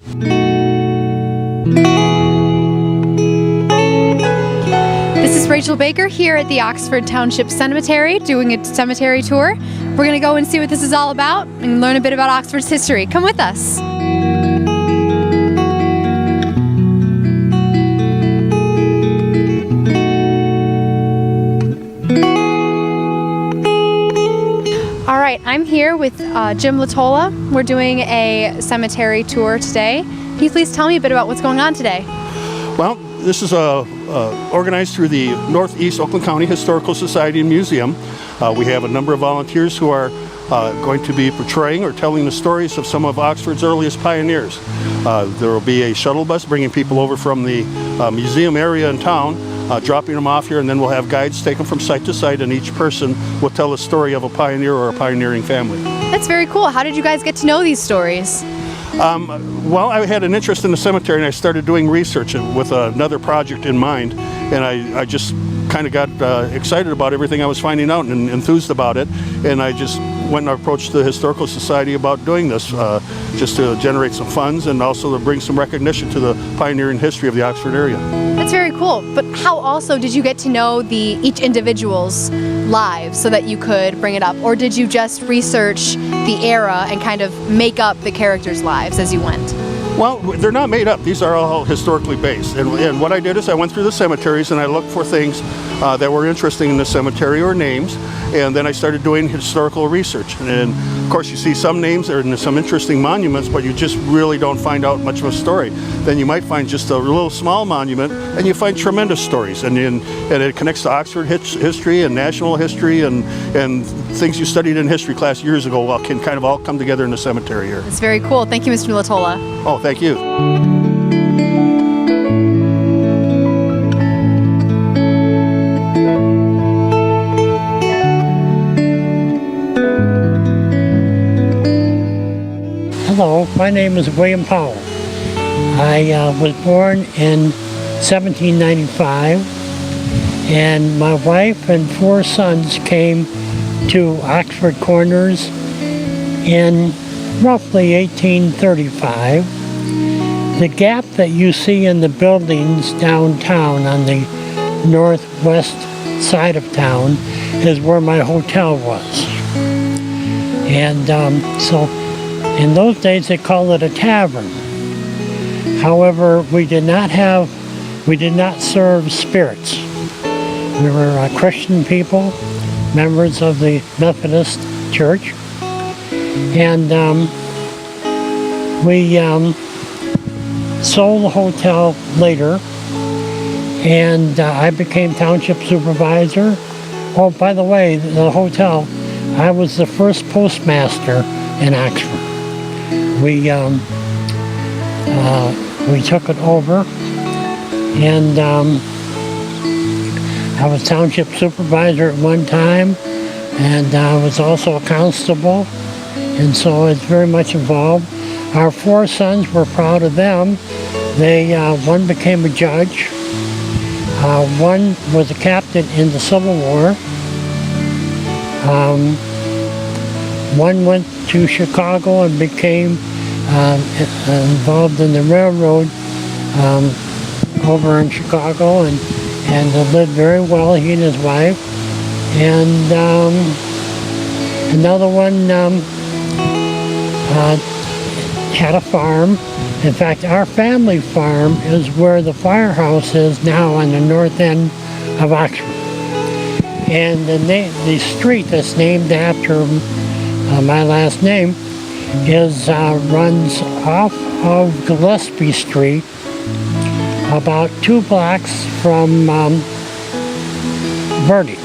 This is Rachel Baker here at the Oxford Township Cemetery doing a cemetery tour. We're going to go and see what this is all about and learn a bit about Oxford's history. Come with us. All right, I'm here with Jim Lehtola. We're doing a cemetery tour today. Can you please tell me a bit about what's going on today? Well, this is organized through the Northeast Oakland County Historical Society and Museum. We have a number of volunteers who are going to be portraying or telling the stories of some of Oxford's earliest pioneers. There will be a shuttle bus bringing people over from the museum area in town, dropping them off here, and then we'll have guides take them from site to site, and each person will tell a story of a pioneer or a pioneering family. That's very cool. How did you guys get to know these stories? Well, I had an interest in the cemetery, and I started doing research with another project in mind, and I just kind of got excited about everything I was finding out and enthused about it, and I just went and approached the Historical Society about doing this just to generate some funds and also to bring some recognition to the pioneering history of the Oxford area. That's very cool. But how also did you get to know each individual's lives so that you could bring it up? Or did you just research the era and kind of make up the characters' lives as you went? Well, they're not made up. These are all historically based. And what I did is I went through the cemeteries and I looked for things that were interesting in the cemetery or names, and then I started doing historical research. And of course you see some names and some interesting monuments, but you just really don't find out much of a story. Then you might find just a little small monument and you find tremendous stories, and it connects to Oxford history and national history and things you studied in history class years ago can kind of all come together in the cemetery here. That's very cool. Thank you, Mr. Lehtola. Oh, thank you. Hello, my name is William Powell. I was born in 1795, and my wife and 4 sons came to Oxford Corners in roughly 1835. The gap that you see in the buildings downtown on the northwest side of town is where my hotel was. And so in those days they called it a tavern. However, we did not serve spirits. We were Christian people, members of the Methodist Church, and we sold the hotel later, and I became township supervisor. Oh, by the way, the hotel, I was the first postmaster in Axford. We took it over, and I was township supervisor at one time, and I was also a constable, and so it's very much involved. Our 4 sons, were proud of them. One became a judge, one was a captain in the Civil War, one went to Chicago and became involved in the railroad over in Chicago, and lived very well, he and his wife. And another one had a farm. In fact, our family farm is where the firehouse is now on the north end of Axford. And the street that's named after my last name runs off of Gillespie Street, about 2 blocks from Burdick.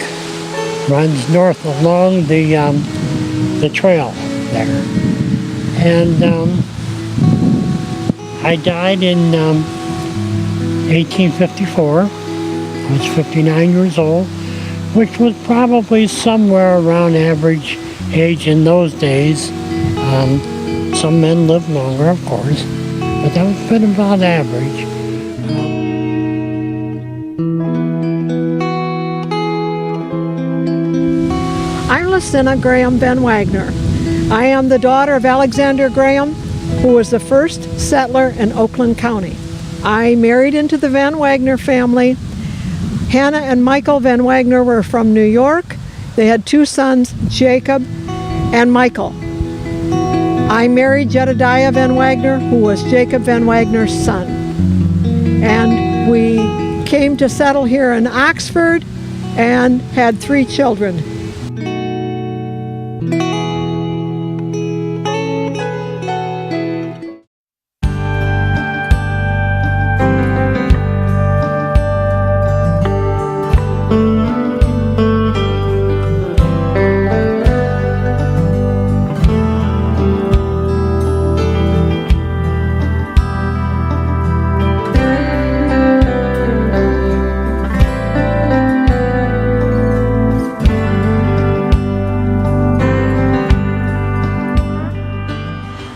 Runs north along the trail there. And I died in 1854. I was 59 years old, which was probably somewhere around average age in those days. Some men lived longer, of course, but that was been about average. I'm Lucinda Graham Ben Wagner. I am the daughter of Alexander Graham who was the first settler in Oakland County. I married into the Van Wagner family. Hannah and Michael Van Wagner were from New York. They had 2 sons, Jacob and Michael. I married Jedediah Van Wagner, who was Jacob Van Wagner's son. And we came to settle here in Oxford and had 3 children.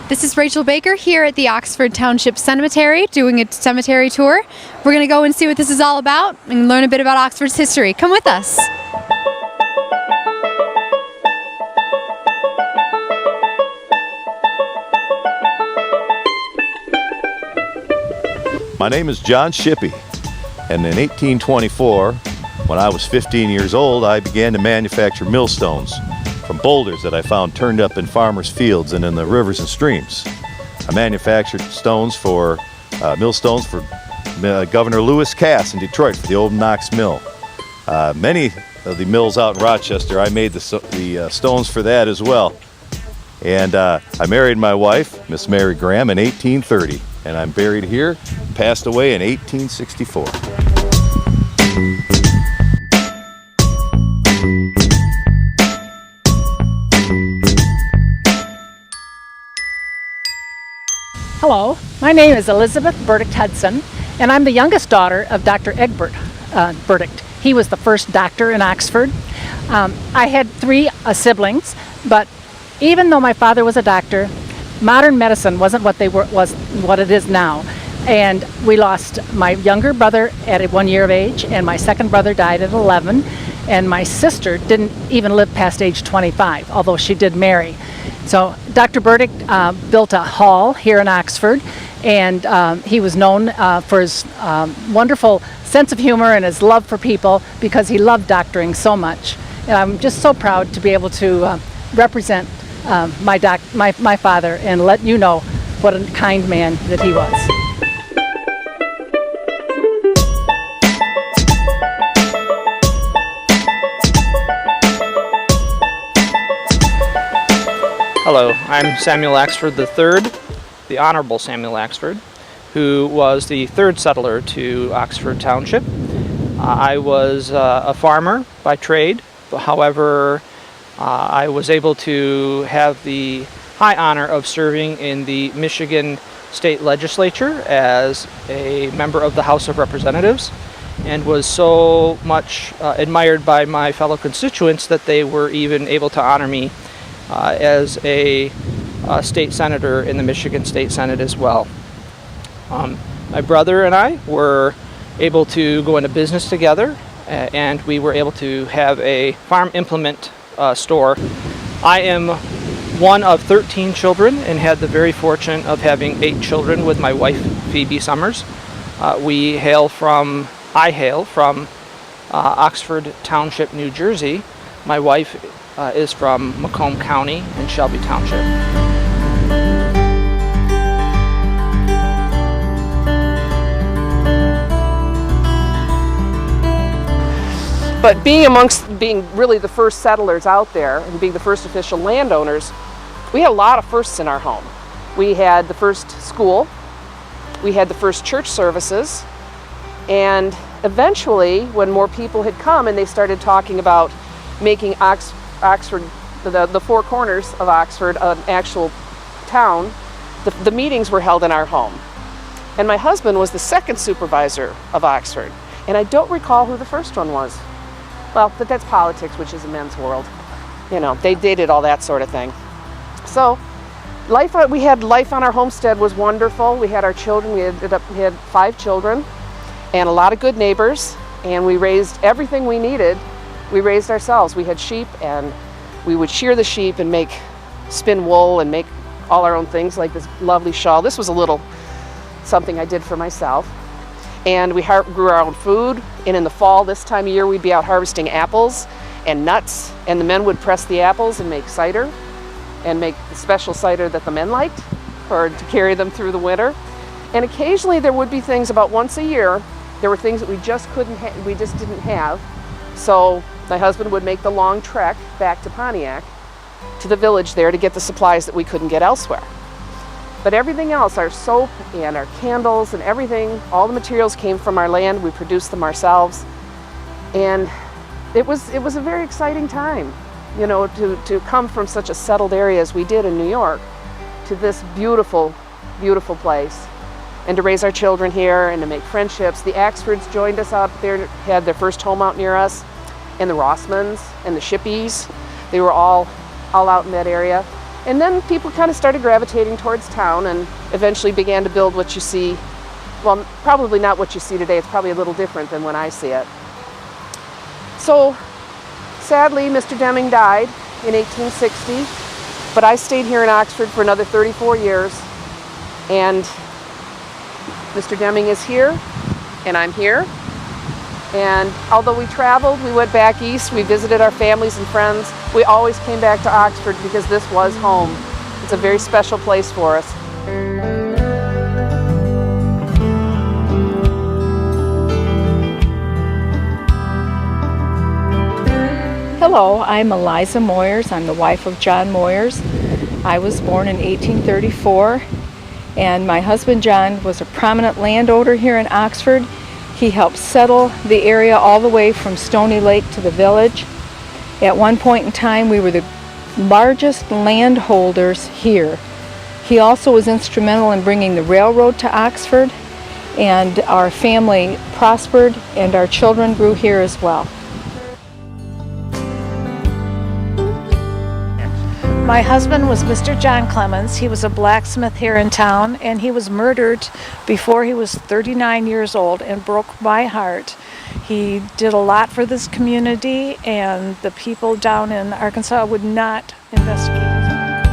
This is Rachel Baker here at the Oxford Township Cemetery doing a cemetery tour. We're going to go and see what this is all about and learn a bit about Oxford's history. Come with us. My name is John Sippy, and in 1824, when I was 15 years old, I began to manufacture millstones from boulders that I found turned up in farmers' fields and in the rivers and streams. I manufactured millstones for Governor Lewis Cass in Detroit for the old Knox Mill. Many of the mills out in Rochester, I made the stones for that as well. And I married my wife, Miss Mary Graham, in 1830, and I'm buried here, passed away in 1864. Hello, my name is Elizabeth Burdick Hudson, and I'm the youngest daughter of Dr. Egbert Burdick. He was the first doctor in Oxford. I had 3 siblings, but even though my father was a doctor, modern medicine wasn't what it is now. And we lost my younger brother at 1 year of age, and my second brother died at 11, and my sister didn't even live past age 25, although she did marry. So Dr. Burdick built a hall here in Oxford, and he was known for his wonderful sense of humor and his love for people because he loved doctoring so much. And I'm just so proud to be able to represent my father and let you know what a kind man that he was. Hello, I'm Samuel Axford III, the Honorable Samuel Axford, who was the 3rd settler to Oxford Township. I was a farmer by trade, however, I was able to have the high honor of serving in the Michigan State Legislature as a member of the House of Representatives, and was so much admired by my fellow constituents that they were even able to honor me as a state senator in the Michigan State Senate as well. My brother and I were able to go into business together, and we were able to have a farm implement store. I am one of 13 children and had the very fortune of having 8 children with my wife Phoebe Summers. I hail from Oxford Township, New Jersey. My wife is from Macomb County in Shelby Township. But being really the first settlers out there and being the first official landowners, we had a lot of firsts in our home. We had the first school, we had the first church services, and eventually when more people had come and they started talking about making Oxford, the 4 corners of Oxford, an actual town, the meetings were held in our home. And my husband was the 2nd supervisor of Oxford, and I don't recall who the first one was. Well, but that's politics, which is a men's world. You know, they did all that sort of thing. So we had life on our homestead was wonderful. We had our children, we had 5 children and a lot of good neighbors, and we raised everything we needed. We raised ourselves. We had sheep, and we would shear the sheep and spin wool and make all our own things, like this lovely shawl. This was a little something I did for myself. And we grew our own food, and in the fall, this time of year, we'd be out harvesting apples and nuts, and the men would press the apples and make cider, and make the special cider that the men liked, or to carry them through the winter. And occasionally there would be things, about once a year, there were things that we just didn't have. So my husband would make the long trek back to Pontiac, to the village there, to get the supplies that we couldn't get elsewhere. But everything else, our soap and our candles and everything, all the materials came from our land. We produced them ourselves. And it was a very exciting time, you know, to come from such a settled area as we did in New York to this beautiful, beautiful place, and to raise our children here and to make friendships. The Axfords joined us out there, had their first home out near us, and the Rossmans and the Shippys. They were all out in that area. And then people kind of started gravitating towards town and eventually began to build what you see. Well, probably not what you see today. It's probably a little different than when I see it. So sadly, Mr. Deming died in 1860, but I stayed here in Oxford for another 34 years. And Mr. Deming is here, and I'm here. And although we traveled, we went back east, we visited our families and friends, we always came back to Oxford because this was home. It's a very special place for us. Hello, I'm Eliza Moyers. I'm the wife of John Moyers. I was born in 1834, and my husband John was a prominent landowner here in Oxford. He helped settle the area all the way from Stony Lake to the village. At one point in time, we were the largest landholders here. He also was instrumental in bringing the railroad to Oxford, and our family prospered and our children grew here as well. My husband was Mr. John Clemens. He was a blacksmith here in town, and he was murdered before he was 39 years old, and broke my heart. He did a lot for this community, and the people down in Arkansas would not investigate his murder.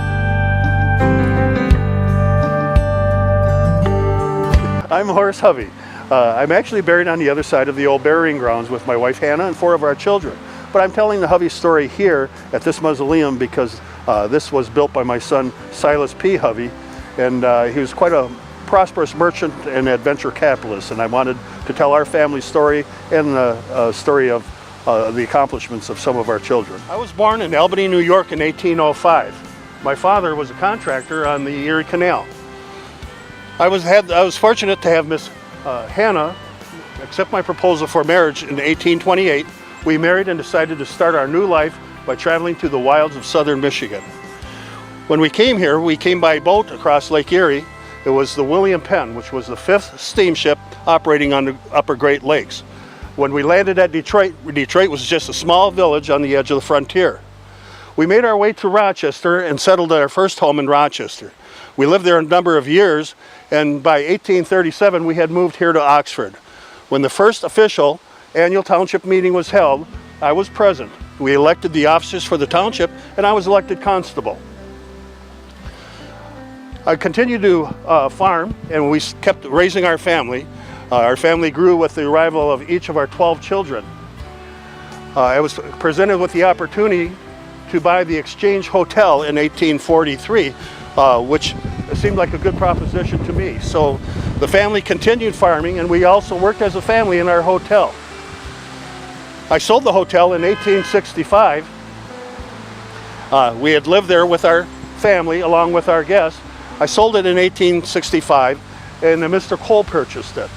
I'm Horace Javi. I'm actually buried on the other side of the old burying grounds with my wife Hannah and 4 of our children. But I'm telling the Hovey story here at this mausoleum because this was built by my son Silas P. Hovey, and he was quite a prosperous merchant and adventure capitalist, and I wanted to tell our family story and the story of the accomplishments of some of our children. I was born in Albany, New York in 1805. My father was a contractor on the Erie Canal. I was fortunate to have Miss Hannah accept my proposal for marriage in 1828. We married and decided to start our new life by traveling to the wilds of southern Michigan. When we came here, we came by boat across Lake Erie. It was the William Penn, which was the 5th steamship operating on the upper Great Lakes. When we landed at Detroit, Detroit was just a small village on the edge of the frontier. We made our way to Rochester and settled at our first home in Rochester. We lived there a number of years, and by 1837 we had moved here to Oxford. When the first official annual township meeting was held, I was present. We elected the officers for the township, and I was elected constable. I continued to farm, and we kept raising our family. Our family grew with the arrival of each of our 12 children. I was presented with the opportunity to buy the Exchange Hotel in 1843, which seemed like a good proposition to me. So the family continued farming, and we also worked as a family in our hotel. I sold the hotel in 1865. We had lived there with our family along with our guests. I sold it in 1865, and Mr. Cole purchased it.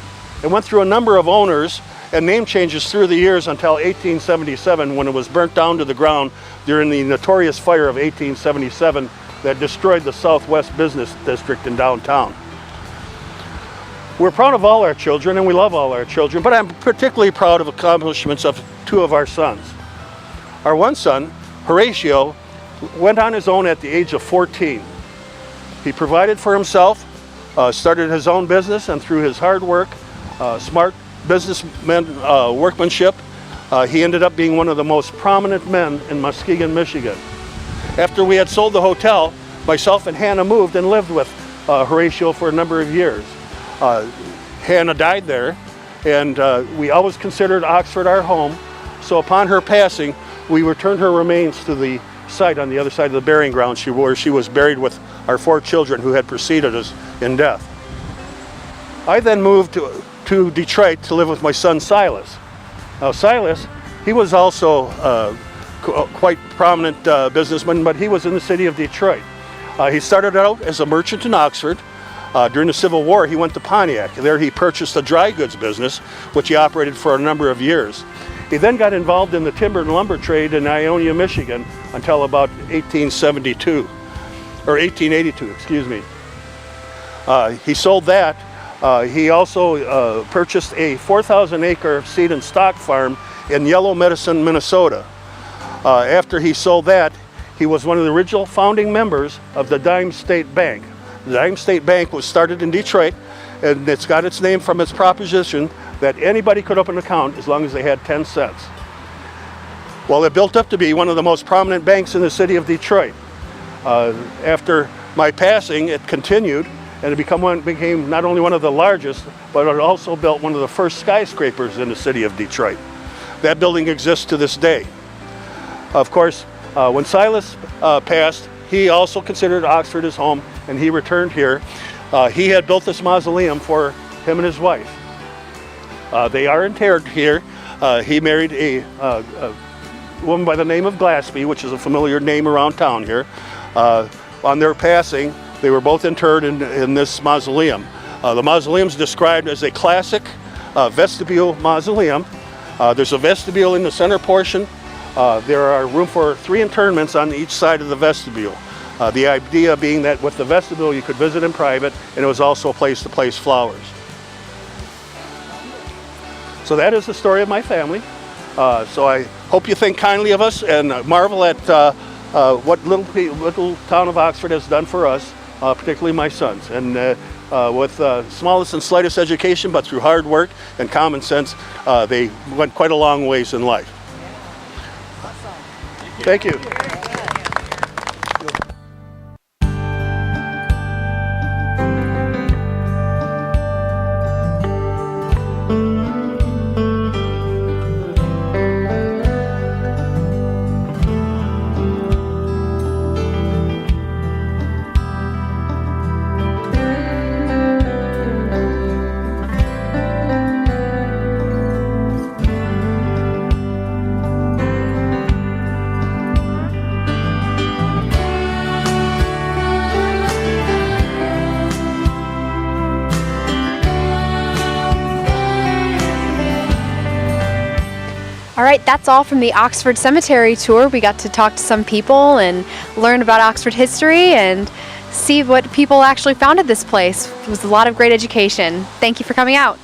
It went through a number of owners and name changes through the years until 1877, when it was burnt down to the ground during the notorious fire of 1877 that destroyed the Southwest Business District in downtown. We're proud of all our children, and we love all our children, but I'm particularly proud of accomplishments of 2 of our sons. Our one son, Horatio, went on his own at the age of 14. He provided for himself, started his own business, and through his hard work, smart businessman workmanship, he ended up being one of the most prominent men in Muskegon, Michigan. After we had sold the hotel, myself and Hannah moved and lived with Horatio for a number of years. Hannah died there, and we always considered Oxford our home. So upon her passing, we returned her remains to the site on the other side of the burying ground where she was buried with our 4 children who had preceded us in death. I then moved to Detroit to live with my son Silas. Now Silas, he was also quite prominent businessman, but he was in the city of Detroit. He started out as a merchant in Oxford. During the Civil War, he went to Pontiac. There he purchased a dry goods business, which he operated for a number of years. He then got involved in the timber and lumber trade in Ionia, Michigan until about 1872, or 1882, excuse me. He sold that. He also purchased a 4,000-acre seed and stock farm in Yellow Medicine, Minnesota. After he sold that, he was one of the original founding members of the Dime State Bank. The Dime State Bank was started in Detroit, and it's got its name from its proposition that anybody could open an account as long as they had 10 cents. Well, it built up to be one of the most prominent banks in the city of Detroit. After my passing, it continued, and it became not only one of the largest, but it also built one of the first skyscrapers in the city of Detroit. That building exists to this day. Of course, when Silas passed, he also considered Oxford his home, and he returned here. He had built this mausoleum for him and his wife. They are interred here. He married a woman by the name of Glaspie, which is a familiar name around town here. On their passing, they were both interred in this mausoleum. The mausoleum is described as a classic vestibule mausoleum. There's a vestibule in the center portion. There are room for 3 internments on each side of the vestibule. The idea being that with the vestibule you could visit in private, and it was also a place to place flowers. So that is the story of my family. So I hope you think kindly of us and marvel at what little town of Oxford has done for us, particularly my sons. And with smallest and slightest education, but through hard work and common sense, they went quite a long ways in life. Thank you. All right, that's all from the Oxford Cemetery Tour. We got to talk to some people and learn about Oxford history and see what people actually founded this place. It was a lot of great education. Thank you for coming out.